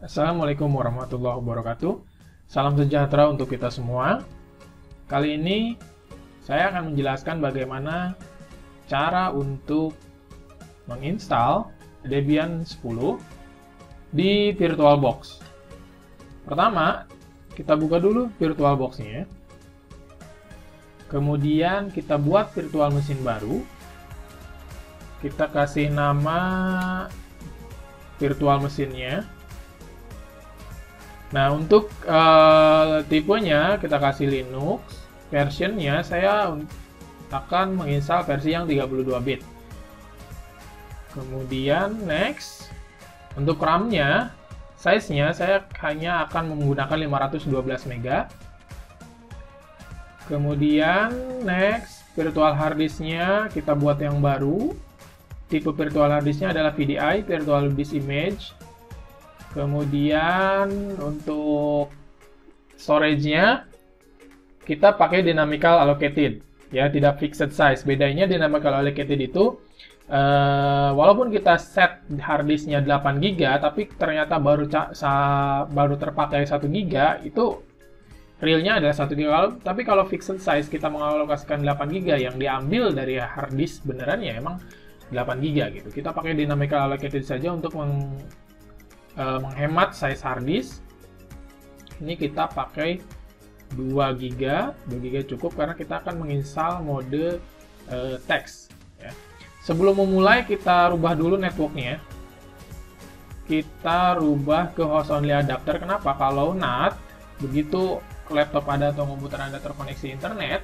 Assalamualaikum warahmatullahi wabarakatuh. Salam sejahtera untuk kita semua. Kali ini saya akan menjelaskan bagaimana cara untuk menginstal Debian 10 di VirtualBox. Pertama, kita buka dulu VirtualBox-nya. Kemudian kita buat virtual mesin baru. Kita kasih nama virtual mesinnya. Nah, untuk tipenya kita kasih Linux. Versionnya saya akan menginstal versi yang 32 bit. Kemudian next. Untuk RAM-nya, size-nya saya hanya akan menggunakan 512 MB. Kemudian next, virtual hard disk-nya kita buat yang baru. Tipe virtual hard disk-nya adalah VDI, Virtual Disk Image. Kemudian untuk storage-nya kita pakai dynamical allocated, ya, tidak fixed size. Bedanya dynamical allocated itu walaupun kita set hard disk-nya 8 GB, tapi ternyata baru terpakai 1 GB, itu realnya adalah 1 GB. Tapi kalau fixed size kita mengalokasikan 8 GB yang diambil dari hard disk beneran ya emang 8 GB gitu. Kita pakai dynamical allocated saja untuk menghemat size hard disk. Ini kita pakai 2 GB cukup karena kita akan menginstal mode teks, ya. Sebelum memulai kita rubah dulu networknya. Kita rubah ke host only adapter. Kenapa? Kalau NAT, begitu laptop Anda atau komputer Anda terkoneksi internet,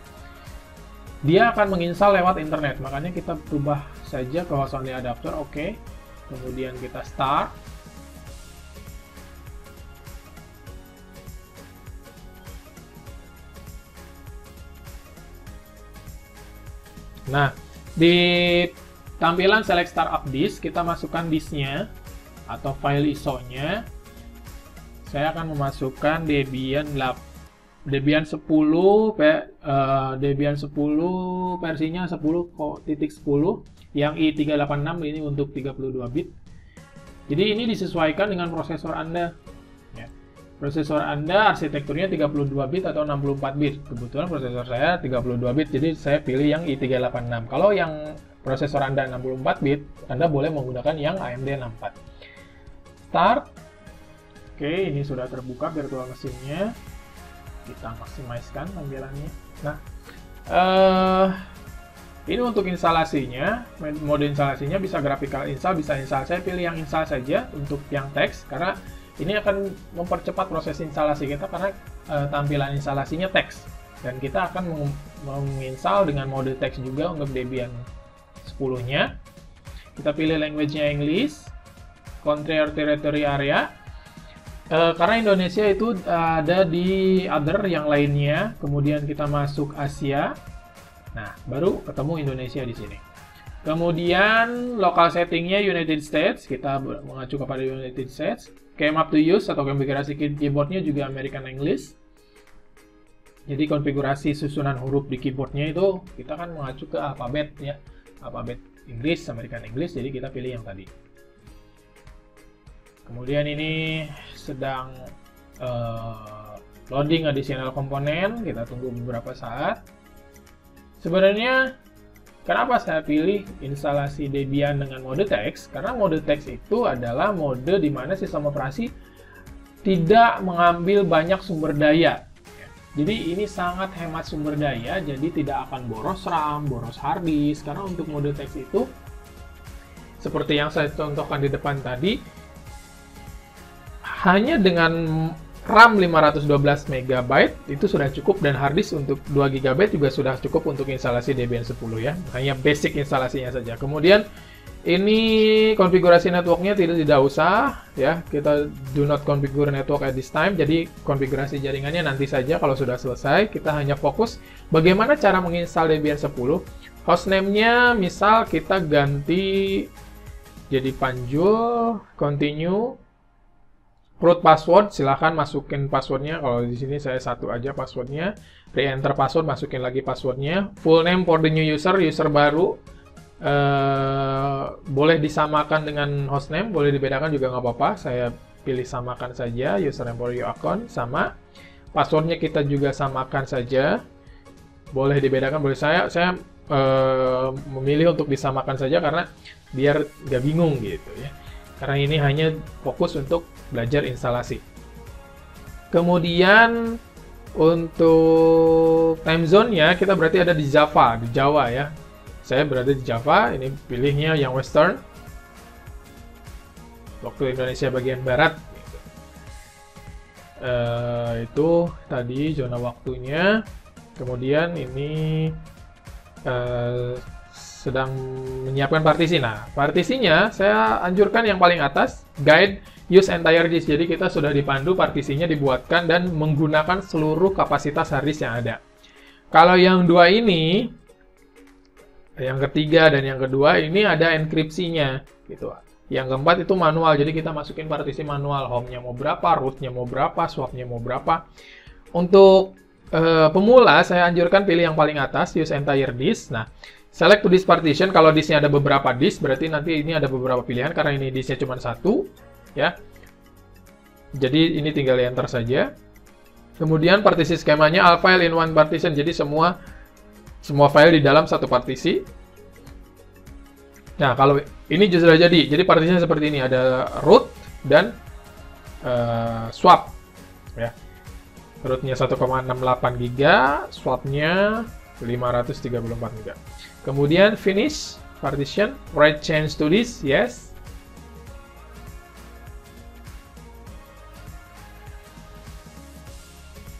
dia akan menginstal lewat internet. Makanya kita rubah saja ke host only adapter. Oke. Kemudian kita start. Nah, di tampilan Select Startup Disk, kita masukkan disknya atau file ISO-nya. Saya akan memasukkan Debian 10 versinya 10.10 yang i386, ini untuk 32 bit. Jadi ini disesuaikan dengan prosesor Anda. Prosesor Anda arsitekturnya 32 bit atau 64 bit. Kebetulan prosesor saya 32 bit, jadi saya pilih yang i386. Kalau yang prosesor Anda 64 bit, Anda boleh menggunakan yang AMD 64. Start. Oke, ini sudah terbuka virtual mesinnya. Kita maksimalkan tampilannya. Nah, ini untuk instalasinya. Mode instalasinya bisa graphical install, bisa install. Saya pilih yang install saja untuk yang teks, karena ini akan mempercepat proses instalasi kita karena tampilan instalasinya teks. Dan kita akan menginstal dengan mode teks juga untuk Debian 10-nya. Kita pilih language-nya English, country or territory area. Karena Indonesia itu ada di other yang lainnya, kemudian kita masuk Asia. Nah, baru ketemu Indonesia di sini. Kemudian local settingnya United States, kita mengacu kepada United States. Keymap to use atau konfigurasi keyboardnya juga American English. Jadi konfigurasi susunan huruf di keyboardnya itu kita kan mengacu ke alfabet, ya, alfabet Inggris, American English. Jadi kita pilih yang tadi. Kemudian ini sedang loading additional komponen. Kita tunggu beberapa saat. Sebenarnya kenapa saya pilih instalasi Debian dengan mode teks? Karena mode teks itu adalah mode di mana sistem operasi tidak mengambil banyak sumber daya. Jadi ini sangat hemat sumber daya, jadi tidak akan boros RAM, boros hard disk. Karena untuk mode teks itu, seperti yang saya contohkan di depan tadi, hanya dengan RAM 512 MB itu sudah cukup, dan hard disk untuk 2 GB juga sudah cukup untuk instalasi Debian 10, ya. Hanya basic instalasinya saja. Kemudian ini konfigurasi networknya tidak usah, ya. Kita do not configure network at this time. Jadi konfigurasi jaringannya nanti saja kalau sudah selesai. Kita hanya fokus bagaimana cara menginstal Debian 10. Hostname-nya misal kita ganti jadi Panjul, continue. Root password, silahkan masukin passwordnya. Kalau di sini saya satu aja passwordnya. Re-enter password, masukin lagi passwordnya. Full name for the new user, user baru. Boleh disamakan dengan hostname, boleh dibedakan juga nggak apa-apa. Saya pilih samakan saja, username for your account, sama. Passwordnya kita juga samakan saja. Boleh dibedakan, boleh saya memilih untuk disamakan saja karena biar nggak bingung gitu ya. Karena ini hanya fokus untuk belajar instalasi. Kemudian untuk time zone-nya kita berarti ada di Jawa ya. Saya berada di Java, ini pilihnya yang Western. Waktu Indonesia bagian Barat. Gitu. Itu tadi zona waktunya. Kemudian ini sedang menyiapkan partisi. Nah, partisinya saya anjurkan yang paling atas, guide use entire disk. Jadi kita sudah dipandu partisinya dibuatkan dan menggunakan seluruh kapasitas hard disk yang ada. Kalau yang dua ini, yang ketiga dan yang kedua ini ada enkripsinya gitu. Yang keempat itu manual. Jadi kita masukin partisi manual, home-nya mau berapa, root-nya mau berapa, swap-nya mau berapa. Untuk pemula, saya anjurkan pilih yang paling atas, use entire disk. Nah, select to disk partition. Kalau disknya ada beberapa disk, berarti nanti ini ada beberapa pilihan. Karena ini disknya cuma satu, ya. Jadi ini tinggal enter saja. Kemudian partisi skemanya, all file in one partition. Jadi semua file di dalam satu partisi. Nah, kalau ini sudah jadi. Jadi partisinya seperti ini, ada root dan swap, ya. Rootnya 1,68 GB, swapnya 534 GB. Kemudian finish partition, write change to this, yes.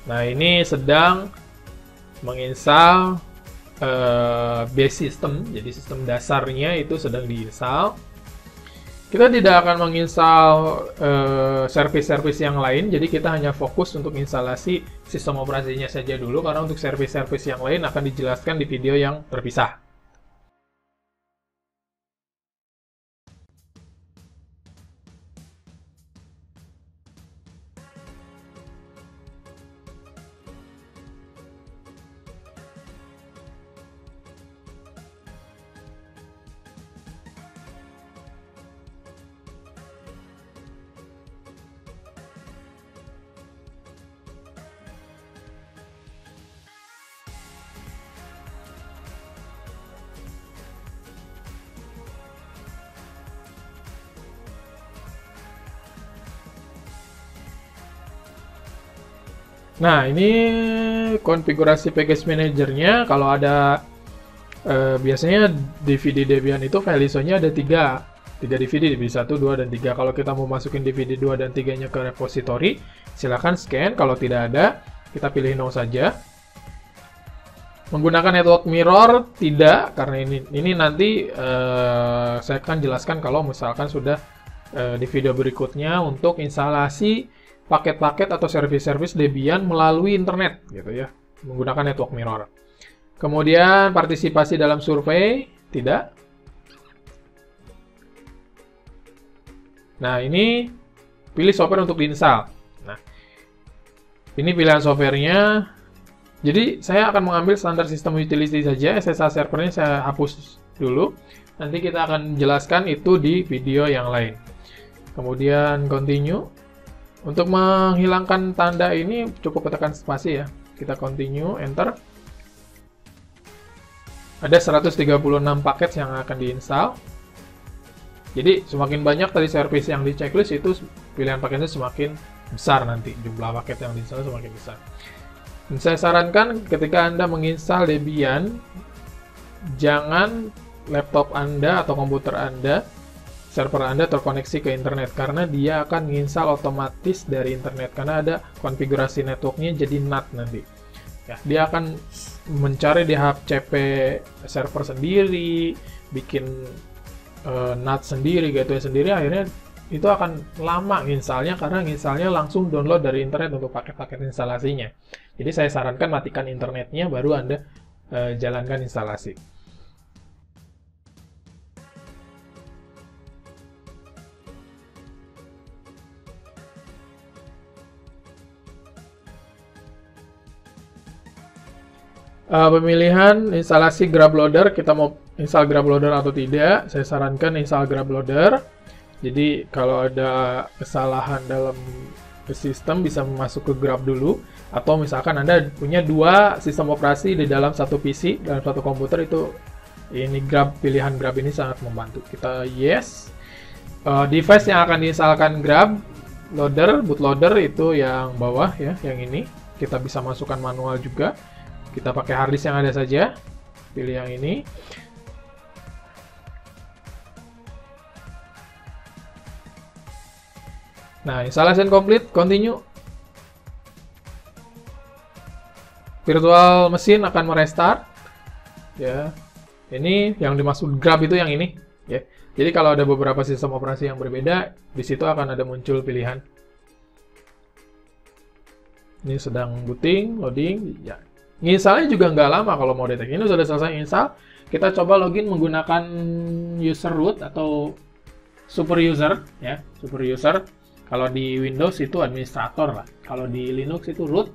Nah, ini sedang menginstal base system, jadi sistem dasarnya itu sedang diinstal. Kita tidak akan menginstal service-service yang lain, jadi kita hanya fokus untuk instalasi sistem operasinya saja dulu, karena untuk service-service yang lain akan dijelaskan di video yang terpisah. Nah, ini konfigurasi package manajernya. Kalau ada biasanya DVD Debian itu file ISO-nya ada 3 DVD, DVD 1, 2, dan 3. Kalau kita mau masukin DVD 2 dan 3-nya ke repository, silahkan scan. Kalau tidak ada, kita pilih no saja. Menggunakan network mirror, tidak, karena ini nanti saya akan jelaskan kalau misalkan sudah di video berikutnya untuk instalasi paket-paket atau service-service Debian melalui internet, gitu ya, menggunakan network mirror. Kemudian partisipasi dalam survei, tidak. Nah, ini pilih software untuk diinstal. Nah, ini pilihan softwarenya. Jadi, saya akan mengambil standar sistem utility saja, SSH servernya saya hapus dulu. Nanti kita akan jelaskan itu di video yang lain. Kemudian continue. Untuk menghilangkan tanda ini cukup tekan spasi ya. Kita continue, enter. Ada 136 paket yang akan diinstal. Jadi semakin banyak tadi service yang di checklist, itu pilihan paketnya semakin besar nanti. Jumlah paket yang diinstal semakin besar. Dan saya sarankan ketika Anda menginstal Debian, jangan laptop Anda atau komputer Anda, server Anda terkoneksi ke internet, karena dia akan menginstal otomatis dari internet, karena ada konfigurasi networknya jadi NAT nanti. Ya, dia akan mencari di HCP server sendiri, bikin NAT sendiri, gateway sendiri, akhirnya itu akan lama nginstalnya, karena nginstalnya langsung download dari internet untuk paket-paket instalasinya. Jadi saya sarankan matikan internetnya, baru Anda jalankan instalasi. Pemilihan instalasi GrabLoader, kita mau install GrabLoader atau tidak. Saya sarankan install GrabLoader. Jadi kalau ada kesalahan dalam sistem bisa masuk ke Grub dulu, atau misalkan Anda punya dua sistem operasi di dalam satu PC, dalam satu komputer, itu ini pilihan Grub ini sangat membantu. Kita yes. Device yang akan diinstalkan Grub bootloader itu yang bawah ya, yang ini. Kita bisa masukkan manual juga. Kita pakai harddisk yang ada saja. Pilih yang ini. Nah, installation complete, continue. Virtual machine akan merestart. Ya. Ini yang dimaksud Grub itu yang ini, ya. Jadi kalau ada beberapa sistem operasi yang berbeda, di situ akan ada muncul pilihan. Ini sedang booting, loading, ya. Installnya juga nggak lama kalau mau detect. Ini sudah selesai install. Kita coba login menggunakan user root atau super user, ya, super user. Kalau di Windows itu administrator lah. Kalau di Linux itu root.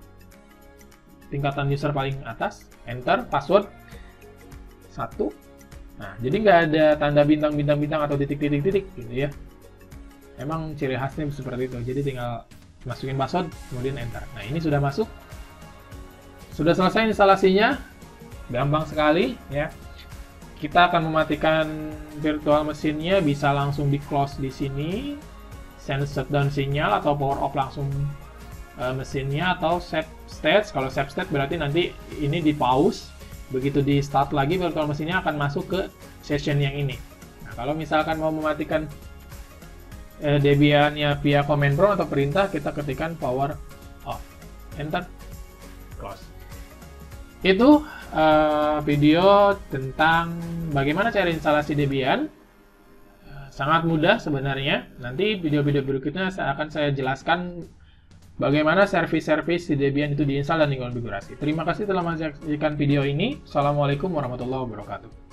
Tingkatan user paling atas. Enter, password 1. Nah, jadi nggak ada tanda bintang-bintang atau titik-titik-titik gitu ya. Emang ciri khasnya seperti itu. Jadi tinggal masukin password, kemudian enter. Nah, ini sudah masuk. Sudah selesai instalasinya. Gampang sekali ya. Kita akan mematikan virtual mesinnya, bisa langsung di close di sini. Send shutdown sinyal atau power off langsung mesinnya, atau save state. Kalau save state berarti nanti ini di pause. Begitu di start lagi virtual mesinnya akan masuk ke session yang ini. Nah, kalau misalkan mau mematikan Debian-nya via command prompt atau perintah, kita ketikkan power off. Enter. Close. Itu video tentang bagaimana cara instalasi Debian. Sangat mudah sebenarnya. Nanti video-video berikutnya akan saya jelaskan bagaimana servis-servis di Debian itu diinstal dan dikonfigurasi. Terima kasih telah menyaksikan video ini. Assalamualaikum warahmatullahi wabarakatuh.